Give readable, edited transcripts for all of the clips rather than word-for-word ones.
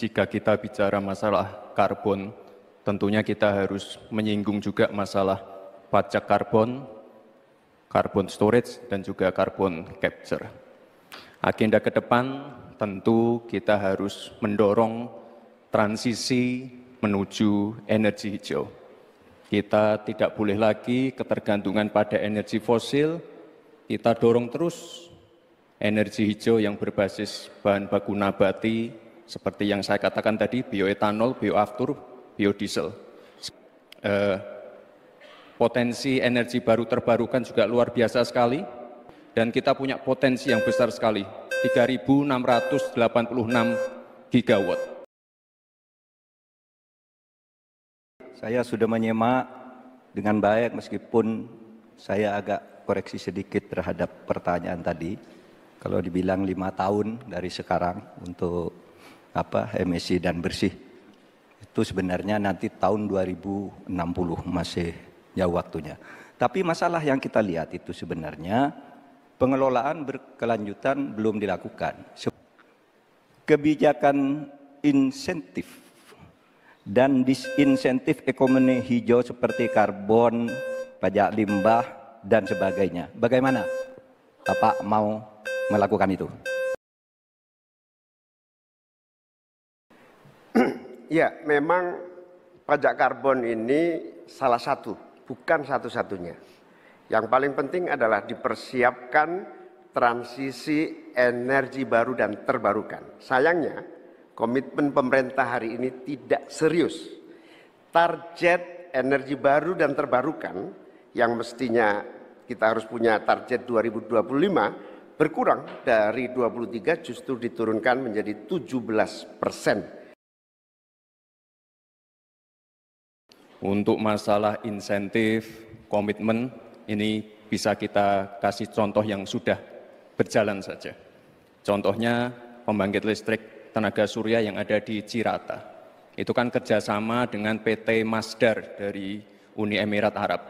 Jika kita bicara masalah karbon, tentunya kita harus menyinggung juga masalah pajak karbon, carbon storage, dan juga carbon capture. Agenda ke depan tentu kita harus mendorong transisi menuju energi hijau. Kita tidak boleh lagi ketergantungan pada energi fosil, kita dorong terus energi hijau yang berbasis bahan baku nabati, seperti yang saya katakan tadi, bioetanol, bioaftur, biodiesel. Potensi energi baru terbarukan juga luar biasa sekali, dan kita punya potensi yang besar sekali, 3.686 gigawatt. Saya sudah menyimak dengan baik meskipun saya agak koreksi sedikit terhadap pertanyaan tadi. Kalau dibilang 5 tahun dari sekarang untuk emisi dan bersih, itu sebenarnya nanti tahun 2060 masih jauh waktunya. Tapi masalah yang kita lihat itu sebenarnya pengelolaan berkelanjutan belum dilakukan. Kebijakan insentif dan disinsentif ekonomi hijau seperti karbon, pajak limbah, dan sebagainya. Bagaimana Bapak mau melakukan itu? Ya, memang pajak karbon ini salah satu, bukan satu-satunya. Yang paling penting adalah dipersiapkan transisi energi baru dan terbarukan. Sayangnya, komitmen pemerintah hari ini tidak serius. Target energi baru dan terbarukan yang mestinya kita harus punya target 2025 berkurang dari 23 justru diturunkan menjadi 17%. Untuk masalah insentif, komitmen, ini bisa kita kasih contoh yang sudah berjalan saja. Contohnya pembangkit listrik tenaga surya yang ada di Cirata. Itu kan kerjasama dengan PT Masdar dari Uni Emirat Arab.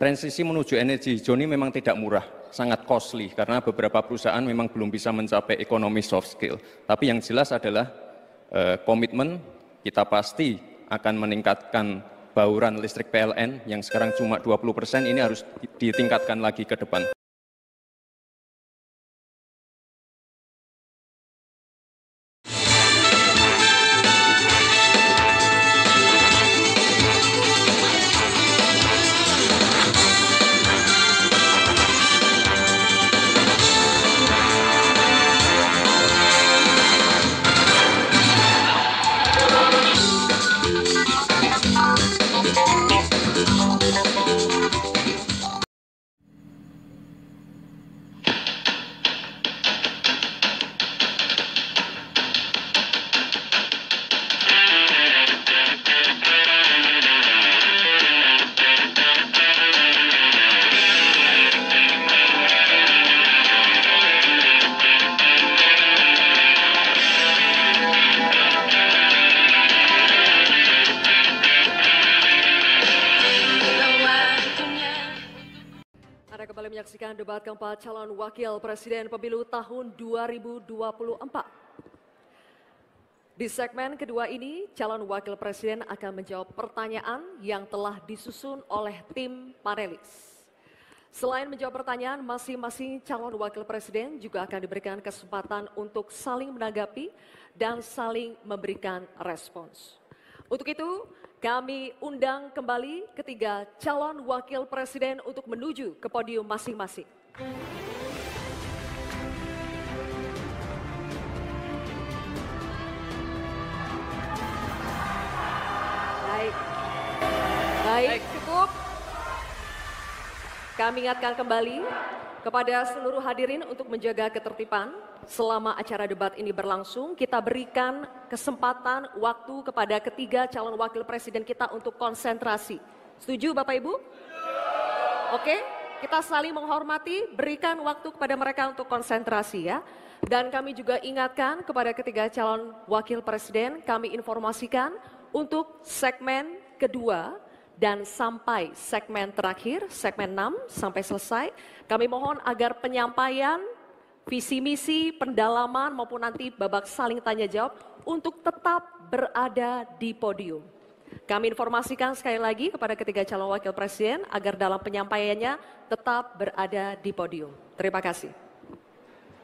Transisi menuju energi hijau ini memang tidak murah, sangat costly, karena beberapa perusahaan memang belum bisa mencapai ekonomi soft skill. Tapi yang jelas adalah komitmen kita pasti akan meningkatkan bauran listrik PLN yang sekarang cuma 20%, ini harus ditingkatkan lagi ke depan. Menyaksikan debat keempat calon wakil presiden pemilu tahun 2024. Di segmen kedua ini, calon wakil presiden akan menjawab pertanyaan yang telah disusun oleh tim panelis. Selain menjawab pertanyaan, masing-masing calon wakil presiden juga akan diberikan kesempatan untuk saling menanggapi dan saling memberikan respons. Untuk itu, kami undang kembali ketiga calon wakil presiden untuk menuju ke podium masing-masing. Baik, cukup. Kami ingatkan kembali kepada seluruh hadirin untuk menjaga ketertiban selama acara debat ini berlangsung. Kita berikan kesempatan waktu kepada ketiga calon wakil presiden kita untuk konsentrasi. Setuju Bapak Ibu? Oke, kita saling menghormati, berikan waktu kepada mereka untuk konsentrasi ya. Dan kami juga ingatkan kepada ketiga calon wakil presiden, kami informasikan untuk segmen kedua dan sampai segmen terakhir, segmen 6 sampai selesai, kami mohon agar penyampaian visi misi, pendalaman maupun nanti babak saling tanya jawab untuk tetap berada di podium. Kami informasikan sekali lagi kepada ketiga calon wakil presiden agar dalam penyampaiannya tetap berada di podium. Terima kasih.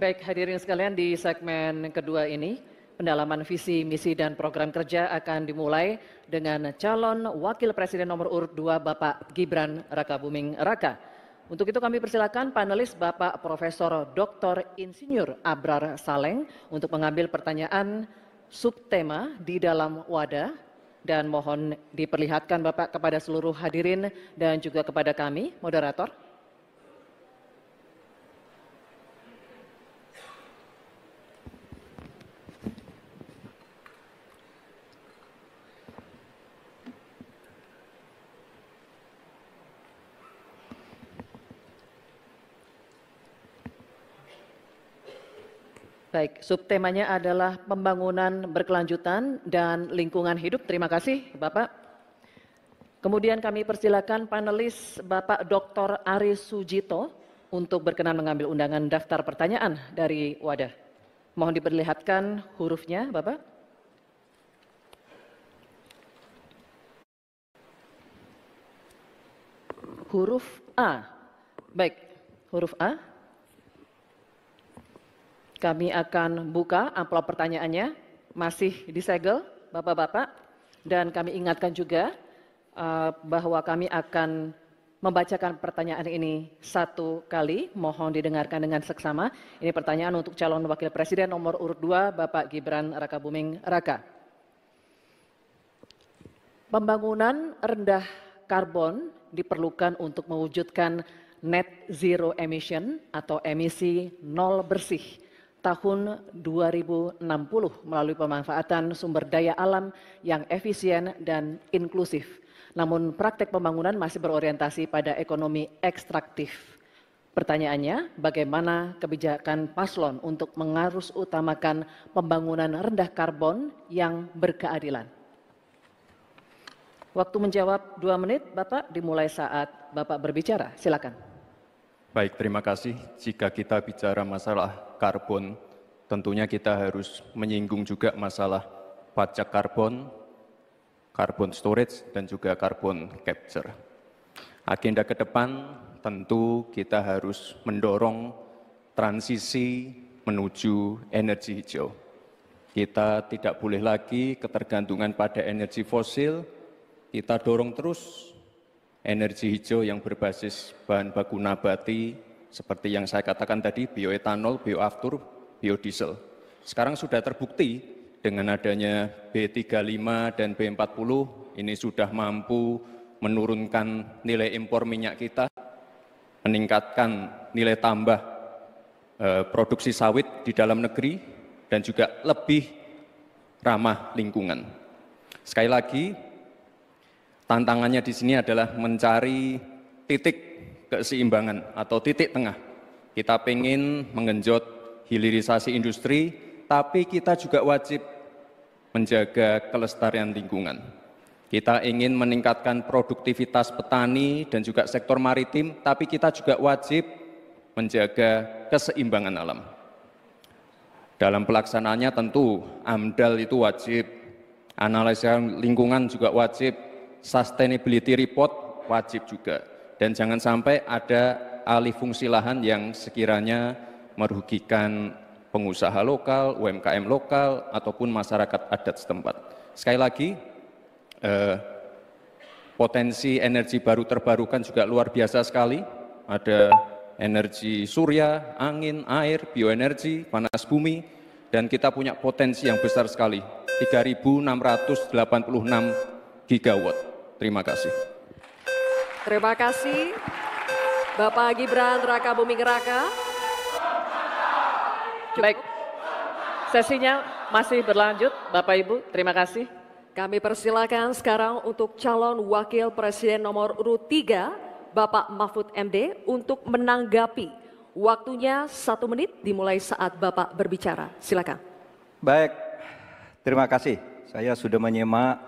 Baik, hadirin sekalian, di segmen kedua ini pendalaman visi, misi, dan program kerja akan dimulai dengan calon wakil presiden nomor urut 2 Bapak Gibran Rakabuming Raka. Untuk itu kami persilakan panelis Bapak Profesor Dr. Insinyur Abrar Saleng untuk mengambil pertanyaan subtema di dalam wadah, dan mohon diperlihatkan Bapak kepada seluruh hadirin dan juga kepada kami, moderator. Baik, subtemanya adalah pembangunan berkelanjutan dan lingkungan hidup. Terima kasih, Bapak. Kemudian kami persilakan panelis Bapak Dr. Aris Sujito untuk berkenan mengambil undangan daftar pertanyaan dari wadah. Mohon diperlihatkan hurufnya, Bapak. Huruf A. Baik, huruf A. Kami akan buka amplop pertanyaannya, masih disegel Bapak-Bapak, dan kami ingatkan juga bahwa kami akan membacakan pertanyaan ini satu kali, mohon didengarkan dengan seksama. Ini pertanyaan untuk calon wakil presiden nomor urut 2 Bapak Gibran Rakabuming Raka. Pembangunan rendah karbon diperlukan untuk mewujudkan net zero emission atau emisi nol bersih tahun 2060 melalui pemanfaatan sumber daya alam yang efisien dan inklusif. Namun praktek pembangunan masih berorientasi pada ekonomi ekstraktif. Pertanyaannya, bagaimana kebijakan paslon untuk mengarus utamakan pembangunan rendah karbon yang berkeadilan? Waktu menjawab 2 menit, Bapak, dimulai saat Bapak berbicara. Silakan. Baik, terima kasih. Jika kita bicara masalah karbon, tentunya kita harus menyinggung juga masalah pajak karbon, carbon storage, dan juga carbon capture. Agenda ke depan tentu kita harus mendorong transisi menuju energi hijau. Kita tidak boleh lagi ketergantungan pada energi fosil, kita dorong terus energi hijau yang berbasis bahan baku nabati, seperti yang saya katakan tadi, bioetanol, bioaftur, biodiesel. Sekarang sudah terbukti dengan adanya B35 dan B40, ini sudah mampu menurunkan nilai impor minyak kita, meningkatkan nilai tambah produksi sawit di dalam negeri, dan juga lebih ramah lingkungan. Sekali lagi, tantangannya di sini adalah mencari titik keseimbangan atau titik tengah. Kita ingin menggenjot hilirisasi industri, tapi kita juga wajib menjaga kelestarian lingkungan. Kita ingin meningkatkan produktivitas petani dan juga sektor maritim, tapi kita juga wajib menjaga keseimbangan alam. Dalam pelaksanaannya tentu AMDAL itu wajib, analisa lingkungan juga wajib, sustainability report wajib juga, dan jangan sampai ada alih fungsi lahan yang sekiranya merugikan pengusaha lokal, UMKM lokal, ataupun masyarakat adat setempat. Sekali lagi, potensi energi baru terbarukan juga luar biasa sekali, ada energi surya, angin, air, bioenergi, panas bumi, dan kita punya potensi yang besar sekali, 3.686 gigawatt. Terima kasih. Terima kasih Bapak Gibran Rakabuming Raka. Baik, sesinya masih berlanjut, Bapak Ibu, terima kasih. Kami persilakan sekarang untuk calon wakil presiden nomor urut 3, Bapak Mahfud MD, untuk menanggapi. Waktunya 1 menit dimulai saat Bapak berbicara. Silakan. Baik, terima kasih. Saya sudah menyimak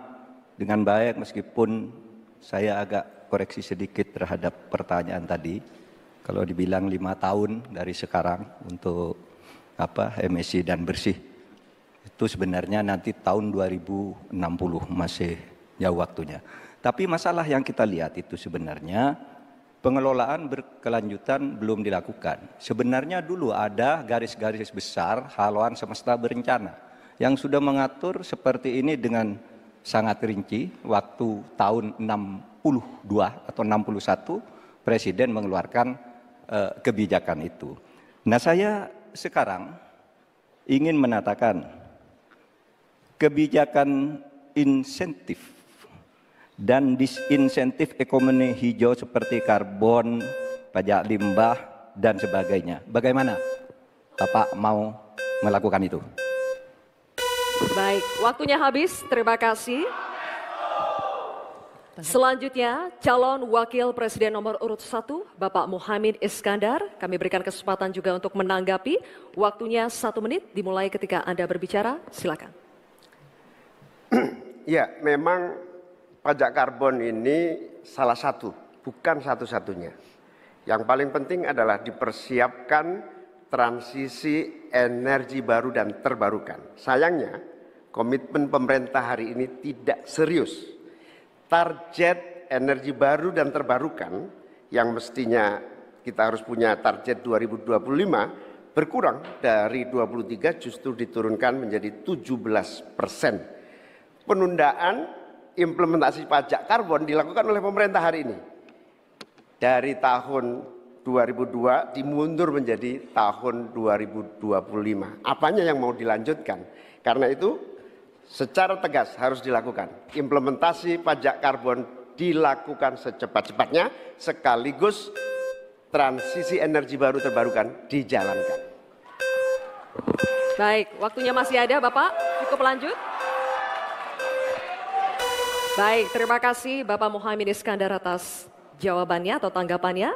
dengan baik meskipun saya agak koreksi sedikit terhadap pertanyaan tadi. Kalau dibilang 5 tahun dari sekarang untuk emisi dan bersih, itu sebenarnya nanti tahun 2060 masih jauh waktunya. Tapi masalah yang kita lihat itu sebenarnya pengelolaan berkelanjutan belum dilakukan. Sebenarnya dulu ada garis-garis besar haluan semesta berencana yang sudah mengatur seperti ini dengan sangat rinci. Waktu tahun 62 atau 61 Presiden mengeluarkan kebijakan itu. Nah, saya sekarang ingin menatakan kebijakan insentif dan disinsentif ekonomi hijau seperti karbon, pajak limbah, dan sebagainya. Bagaimana Bapak mau melakukan itu? Baik, waktunya habis. Terima kasih. Selanjutnya, calon wakil presiden nomor urut 1, Bapak Muhaimin Iskandar. Kami berikan kesempatan juga untuk menanggapi. Waktunya 1 menit, dimulai ketika Anda berbicara. Silakan. Ya, memang pajak karbon ini salah satu, bukan satu-satunya. Yang paling penting adalah dipersiapkan transisi energi baru dan terbarukan. Sayangnya, komitmen pemerintah hari ini tidak serius. Target energi baru dan terbarukan yang mestinya kita harus punya target 2025 berkurang dari 23 justru diturunkan menjadi 17%. Penundaan implementasi pajak karbon dilakukan oleh pemerintah hari ini. Dari tahun 2002 dimundur menjadi tahun 2025. Apanya yang mau dilanjutkan? Karena itu secara tegas harus dilakukan. Implementasi pajak karbon dilakukan secepat-cepatnya sekaligus transisi energi baru terbarukan dijalankan. Baik, waktunya masih ada Bapak, cukup lanjut. Baik, terima kasih Bapak Muhaimin Iskandar atas jawabannya atau tanggapannya.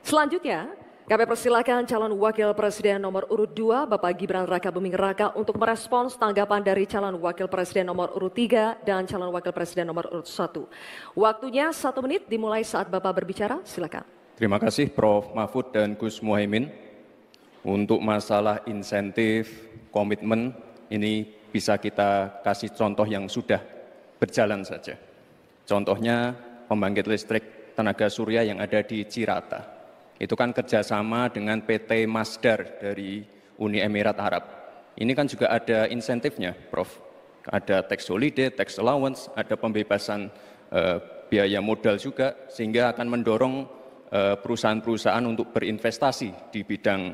Selanjutnya, kami persilakan calon wakil presiden nomor urut 2, Bapak Gibran Rakabuming Raka untuk merespons tanggapan dari calon wakil presiden nomor urut 3 dan calon wakil presiden nomor urut 1. Waktunya 1 menit dimulai saat Bapak berbicara, silakan. Terima kasih Prof. Mahfud dan Gus Muhaimin. Untuk masalah insentif, komitmen, ini bisa kita kasih contoh yang sudah berjalan saja. Contohnya pembangkit listrik tenaga surya yang ada di Cirata. Itu kan kerjasama dengan PT Masdar dari Uni Emirat Arab. Ini kan juga ada insentifnya, Prof. Ada tax holiday, tax allowance, ada pembebasan biaya modal juga, sehingga akan mendorong perusahaan-perusahaan untuk berinvestasi di bidang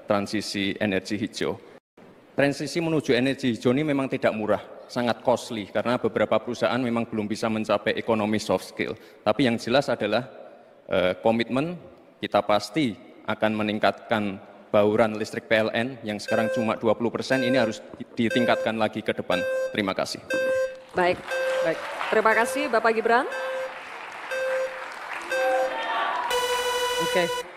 transisi energi hijau. Transisi menuju energi hijau ini memang tidak murah, sangat costly, karena beberapa perusahaan memang belum bisa mencapai ekonomi soft skill. Tapi yang jelas adalah komitmen kita pasti akan meningkatkan bauran listrik PLN yang sekarang cuma 20%, ini harus ditingkatkan lagi ke depan. Terima kasih. Baik. Terima kasih Bapak Gibran. Oke.